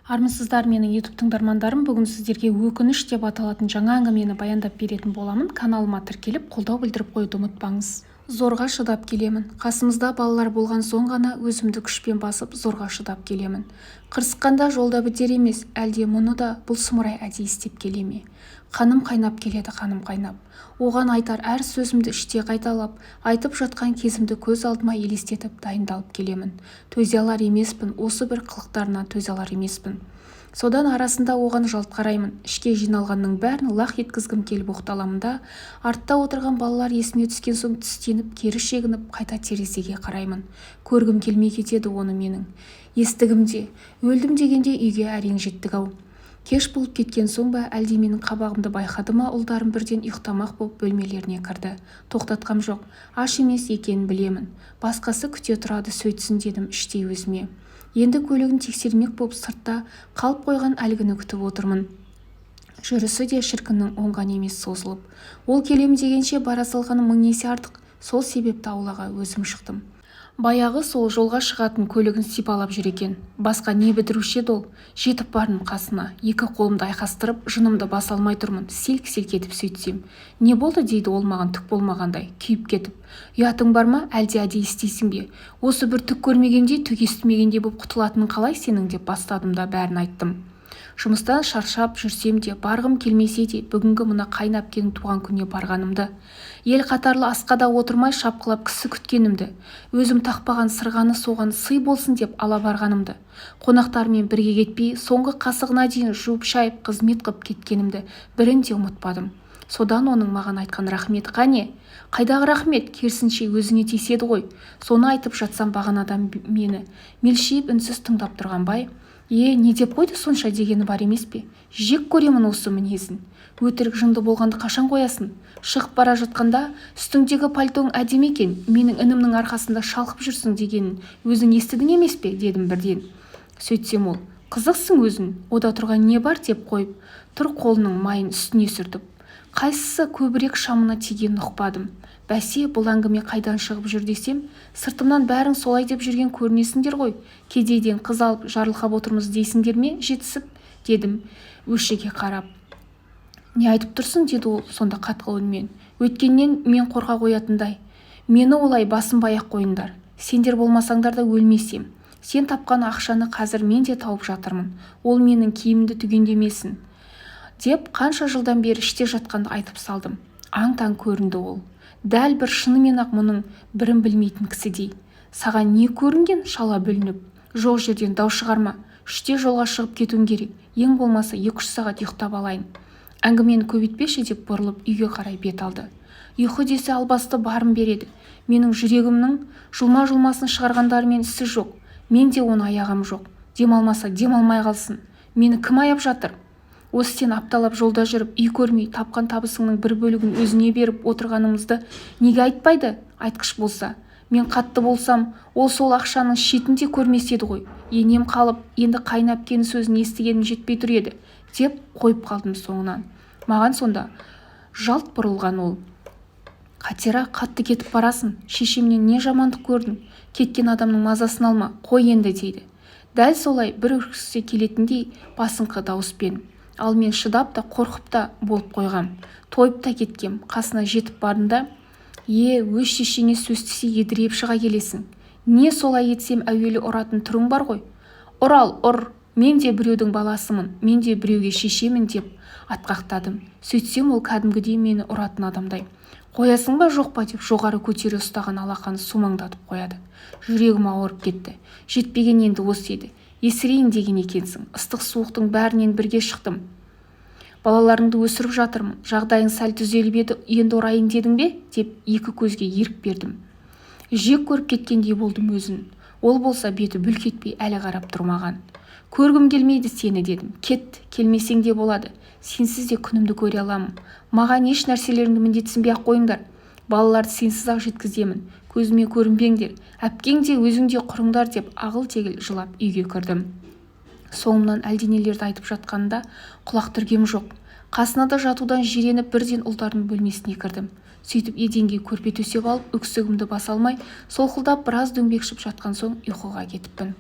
Армысыздар менің YouTube тыңдармандарым, бүгін сіздерге өкініш деп аталатын жаңа әңгімені баяндап беретін боламын. Каналыма тіркеліп, қолдау білдіріп қоюды ұмытпаңыз. Зорға шыдап келемін. Қасымызда балалар болған соң ғана өзімді күшпен басып, зорға шыдап келемін. Қырсыққанда жолда бітер емес, әлде мұны да бұл сұмырай әдейі істеп келе ме? Қаным қайнап келеді, қаным қайнап. Оған айтар әр сөзімді іште қайталап, айтып жатқан кезімді көз алдыма елестетіп дайындалып келемін. Төзе алар емеспін, осы бір қылықтарына төзе алар емеспін. Содан арасында оған жалт қараймын. Ішке жиналғанның бәрін лақ еткізгім келіп оқталамын да, артта отырған балалар есіне түскен соң тістеніп, кері шегініп, қайта терезеге қараймын. Көргім келмей кетеді оны менің. Естігімде, өлдім дегенде үйге әрең жеттік-ау. Кеш болып кеткен соң ба, әлде менің қабағымды байқады ма, ұлдарым бірден ұйықтамақ болып бөлмелеріне кірді. Тоқтатқам жоқ, аш емес екенін білемін. Басқасы күте тұрады, сөйтсін дедім іштей өзіме. Енді көлігін тексермек болып сыртта қалып қойған әлгіні күтіп отырмын. Жүрісі де шіркіннің оңған емес созылып. Ол келем дегенше бара салғаным мың есе артық. Сол себепті аулаға өзім шықтым. Баяғы сол жолға шығатын көлігін сипалап жүр екен. Басқа не бітіруші еді ол? Жетіп бардым қасына. Екі қолымды айқастырып, жынымды баса алмай тұрмын. Селк-селк етіп сөйтсем. Не болды дейді ол маған түк болмағандай, күйіп кетіп. Ұятың бар ма, әлде әдейі істейсің бе? Осы бір түк көрмегендей, түк естімегендей болып құтылатының қалай сенің деп бастадым да бәрін айттым. Жұмыстан шаршап жүрсем де, барғым келмесе де, бүгінгі мына қайнап келін туған күніне барғанымды, ел қатарлы асқа да отырмай шапқылап кісі күткенімді, өзім тақпаған сырғаны соған сый болсын деп ала барғанымды, қонақтармен бірге кетпей, соңғы қасығына дейін жуып-шайып қызмет қып кеткенімді бірін де ұмытпадым. Содан оның маған айтқан рахмет қане? Қайдағы рахмет? Керісінше өзіңе тиіседі ғой. Соны айтып жатсам бағанадан мені мелшиіп үнсіз тыңдап тұрған бай, не деп қойды сонша дегені бар емес пе? Жек көремін осы мінезін. Өтірік жынды болғанды қашан қоясың? Шығып бара жатқанда үстіңдегі пальтоң әдемі екен, менің інімнің арқасында шалқып жүрсің дегенін өзің естідің емес пе? Дедім бірден. Сөйтсем ол, қызықсың өзің, ода тұрған не бар деп қойып, тұр қолының майын үстіне сүртіп. Қайсысы көбірек шамына тигенін ұқпадым. Бәсе, бұл әңгіме қайдан шығып жүр десем, сыртымнан бәрің солай деп жүрген көрінесіңдер ғой. Кедейден қыз алып жарылқап отырмыз дейсіңдер ме, жетісіп, дедім өшіге қарап. Не айтып тұрсың, деді ол сонда қатқыл үнмен. Өткеннен мен қорға қоятындай. Мені олай басынбай-ақ қойыңдар. Сендер болмасаңдар да өлмесем. Сен тапқан ақшаны қазір мен де тауып жатырмын. Ол менің киімімді түгендемесін деп қанша жылдан бері іште жатқанды айтып салдым. Аң-таң көрінді ол. Дәл бір шынымен-ақ мұның бірін білмейтін кісідей. Саған не көрінген? Шала бүлініп. Жоқ жерден дау шығарма. Үште жолға шығып кетуің керек. Ең болмаса 2-3 сағат ұйықтап алайын. Әңгімені көбейтпеші деп бұрылып үйге қарай бет алды. Ұйқы десе албасты барын береді. Менің жүрегімнің жұлма-жұлмасын шығарғандарымен ісі жоқ. Мен де оны аяғам жоқ. Демалмаса демалмай қалсын. Мені кім аяп жатыр? Осы сен апталап жолда жүріп, үй көрмей, тапқан табысыңның бір бөлігін өзіне беріп отырғанымызды неге айтпайды? Айтқыш болса, мен қатты болсам, ол сол ақшаның шетін де көрмес еді ғой. Енем қалып, енді қайнап келін сөзін естігенім жетпей тұр еді, деп қойып қалдым соңынан. Маған сонда жалт бұрылған ол. Қатера, қатты кетіп барасың. Шешемнен не жамандық көрдің? Кеткен адамның мазасын алма, қой енді дейді. Дәл солай бір үркісе келетіндей басыңқы дауыспен. Ал мен шыдап та қорқып та болып қойғам. Тойып та кеткем. Қасына жетіп барында, өз шешеңе сөстісе едіреп шыға келесің. Не солай етсем әуелі ұратын түрің бар ғой. Ұрал, ұр. Мен де біреудің баласымын. Мен де біреуге шешемін деп атқақтадым. Сөйтсем ол кәдімгідей мені ұратын адамдай. Қоясың ба жоқ па деп жоғары көтере ұстаған алақаны сумаңдатып қояды. Жүрегім ауырып кетті. Жетпеген енді осы еді. Есірейін деген екенсің. Ыстық суықтың бәрінен бірге шықтым. Балаларыңды өсіріп жатырмын. Жағдайың сәл түзеліп еді, енді ұрайын дедің бе? Деп екі көзге ерік бердім. Жек көріп кеткендей болдым өзін. Ол болса беті бүлк етпей әлі қарап тұрмаған. Көргім келмейді сені дедім. Кет, келмесең де болады. Сенсіз де күнімді көре аламын. Маған еш нәрселеріңді міндетсінбей-ақ қойыңдар. Балаларды сенсіз-ақ жеткіземін. Көзіме көрінбеңдер. Әпкең де өзің де құрыңдар деп ағыл-тегіл жылап үйге кірдім. Соңымнан әлденелерді айтып жатқанда құлақ түргем жоқ. Қасына да жатудан жиреніп бірден ұлдардың бөлмесіне кірдім. Сөйтіп еденге көрпе төсеп алып, өксігімді баса алмай, солқылдап біраз дөңбекшіп жатқан соң ұйқыға кетіппін.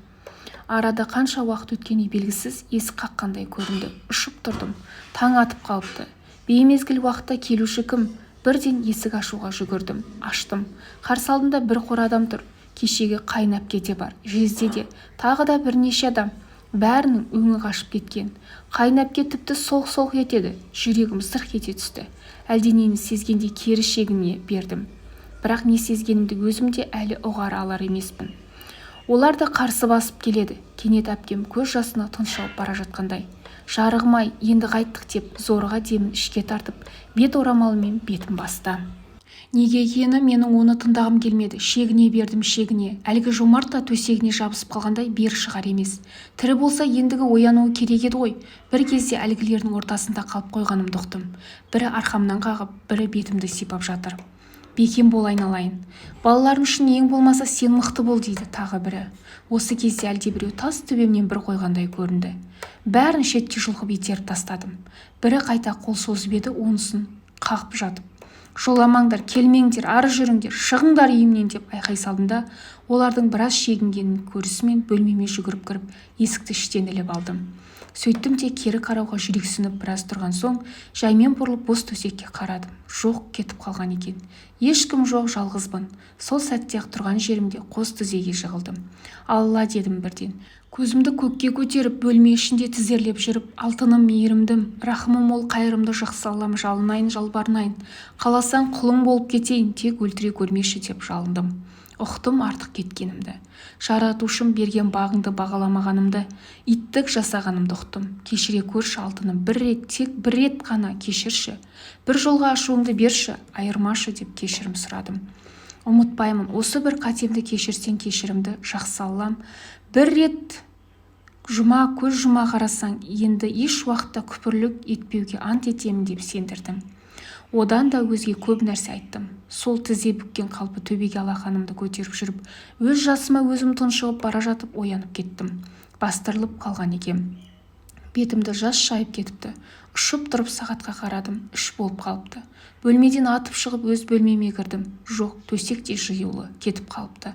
Арада қанша уақыт өткені белгісіз, есік қаққандай көрінді. Ұшып тұрдым. Таң атып қалыпты. Беймезгіл уақытта келуші кім? Бірден есік ашуға жүгірдім. Аштым. Қарсы алдымда бір қор адам тұр. Кешегі қайын әпке де бар. Жезде де. Тағы да бірнеше адам. Бәрінің өңі қашып кеткен. Қайын әпке тіпті солқ-солқ етеді. Жүрегім сырқ ете түсті. Әлденені сезгенде кері шегіне бердім. Бірақ не сезгенімді өзім де әлі ұғар алар емеспін. Олар да қарсы басып келеді. Кенет әпкем көз жасына тұншығып бара жатқандай. Жарығым-ай, енді қайттық деп зорға демін ішке тартып, бет орамалымен бетін басты. Неге екені менің оны тыңдағым келмеді. Шегіне бердім, шегіне. Әлгі Жомарт та төсегіне жабысып қалғандай бері шығар емес. Тірі болса ендігі оянуы керек еді ғой. Бір кезде әлгілердің ортасында қалып қойғанымды ұқтым. Бірі арқамнан қағып, бірі бетімді сипап жатыр. Бекем бол айналайын. Балаларым үшін ең болмаса сен мықты бол дейді тағы бірі. Осы кезде әлдебіреу тас төбемнен бір қойғандай көрінді. Бәрін шетке жұлқып итеріп тастадым. Бірі қайта қол созып еді, онысын қағып жатып. Жоламаңдар, келмеңдер, ары жүріңдер, шығыңдар үйімнен деп айқай салдым да, олардың біраз шегінгенін көрісімен бөлмеме жүгіріп кіріп, есікті іштен іліп алдым. Сөйттім де кері қарауға жүрексініп біраз тұрған соң, жаймен бұрылып бос төсекке қарадым. Жоқ, кетіп қалған екен. Ешкім жоқ, жалғызбын. Сол сәтте-ақ тұрған жерімде қос тізеге жығылдым. Алла дедім бірден. Көзімді көкке көтеріп, бөлме ішінде тізерлеп жүріп, алтыным, мейірімдім, рахымым мол қайырымды жақсы Аллам, жалынайын, жалбарынайын. Қаласаң құлың болып кетейін, тек өлтіре көрмеші деп жалындым. Ұқтым артық кеткенімді. Жаратушым берген бағыңды бағаламағанымды, иттік жасағанымды ұқтым. Кешіре көрші алтыным, бір рет, тек бір рет қана кешірші. Bir жолға ашуыңды берші, айырмашы деп кешірім сұрадым. Ұмытпаймын, осы бір қатемді кешірсең кешірімді, жақсы Аллам. Bir рет көз жұма қарасаң, енді еш уақытта күпірлік етпеуге ант етемін деп сендірдім. Одан да өзге көп нәрсе айттым. Сол тізе бүккен қалпы төбеге алақанымды көтеріп жүріп, өз жасыма өзім тұншығып бара жатып оянып кеттім. Бастырылып қалған екем. Бетімді жас шайып кетіпті. Ұшып тұрып сағатқа қарадым, 3 болып қалыпты. Бөлмеден атып шығып өз бөлмеме кірдім. Жоқ, төсек те жиюлы, кетіп қалыпты.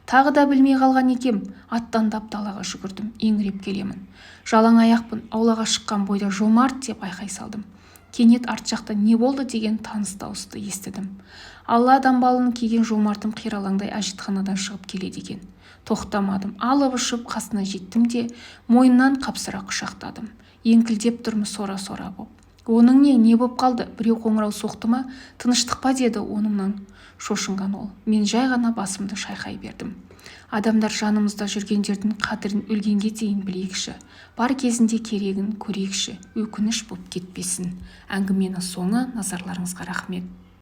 Тағы да білмей қалған екем. Аттандап далаға жүгірдім, еңіреп келемін. Жалаң аяқпын, аулаға шыққан бойда Жомарт деп айқай салдым. Кенет арт жақта не болды деген таныс дауысты естідім. Алла дамбалын киген Жомартым қиралаңдай әжетханадан шығып келеді екен. Тоқтамадым, алып ұшып қасына жеттім де мойнынан қапсыра құшақтадым. Еңкілдеп тұрмы сора-сора боп. Оның не боп қалды? Біреу қоңырау соқты ма? Тыныштық па деді онымнан шошынған ол. Мен жай ғана басымды шайқай бердім. Адамдар жанымызда жүргендердің қадірін өлгенге дейін білейікші. Бар кезінде керегін көрейікші. Өкініш боп кетпесін. Әңгіменің соңы. Назарларыңызға рахмет.